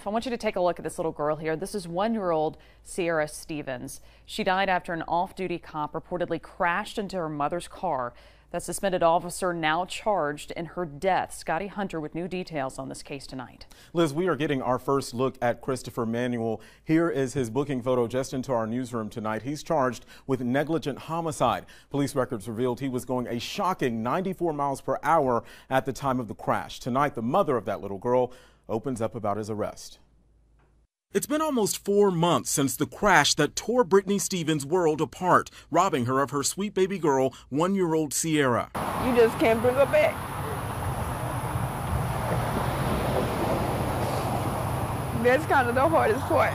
I want you to take a look at this little girl here. This is 1-year-old Seyaira Stephens. She died after an off-duty cop reportedly crashed into her mother's car. That suspended officer now charged in her death. Scotty Hunter with new details on this case tonight. Liz, we are getting our first look at Christopher Manuel. Here is his booking photo just into our newsroom tonight. He's charged with negligent homicide. Police records revealed he was going a shocking 94 miles per hour at the time of the crash. Tonight, the mother of that little girl opens up about his arrest. It's been almost 4 months since the crash that tore Brittany Stephens' world apart, robbing her of her sweet baby girl, 1-year-old Seyaira. You just can't bring her back. That's kind of the hardest part.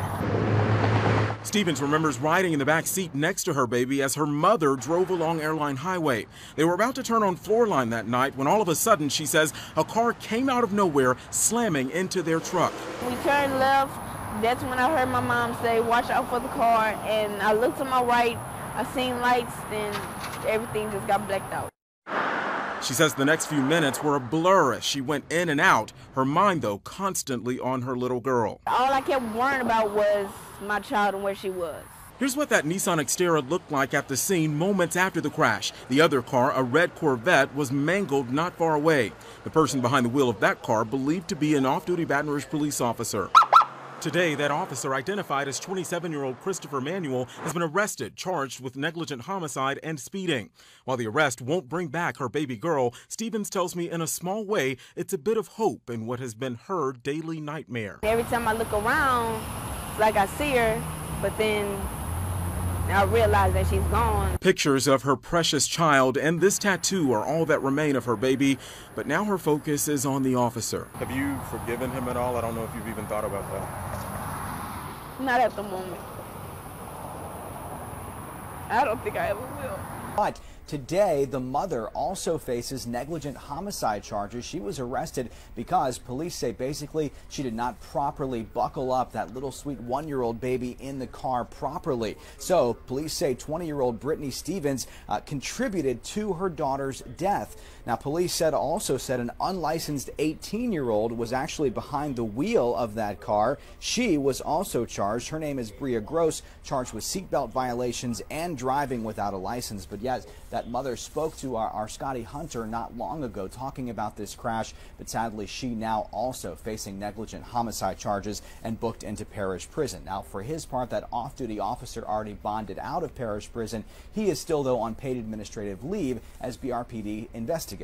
Stephens remembers riding in the back seat next to her baby as her mother drove along Airline Highway. They were about to turn on Floorline that night when all of a sudden, she says, a car came out of nowhere, slamming into their truck. We turned left. That's when I heard my mom say, watch out for the car, and I looked to my right, I seen lights, and everything just got blacked out. She says the next few minutes were a blur as she went in and out, her mind, though, constantly on her little girl. All I kept worrying about was my child and where she was. Here's what that Nissan Xterra looked like at the scene moments after the crash. The other car, a red Corvette, was mangled not far away. The person behind the wheel of that car believed to be an off-duty Baton Rouge police officer. Today, that officer, identified as 27-year-old Christopher Manuel, has been arrested, charged with negligent homicide and speeding. While the arrest won't bring back her baby girl, Stephens tells me in a small way it's a bit of hope in what has been her daily nightmare. Every time I look around, it's like I see her, but then I realize that she's gone. Pictures of her precious child and this tattoo are all that remain of her baby, but now her focus is on the officer. Have you forgiven him at all? I don't know if you've even thought about that. Not at the moment. I don't think I ever will. But today, the mother also faces negligent homicide charges. She was arrested because police say basically she did not properly buckle up that little sweet 1-year-old baby in the car properly. So police say 20-year-old Brittany Stephens contributed to her daughter's death. Now, police also said an unlicensed 18-year-old was actually behind the wheel of that car. She was also charged. Her name is Bria Gross, charged with seatbelt violations and driving without a license. But yes, that mother spoke to our Scotty Hunter not long ago talking about this crash, but sadly she now also facing negligent homicide charges and booked into parish prison. Now, for his part, that off-duty officer already bonded out of parish prison. He is still, though, on paid administrative leave as BRPD investigates.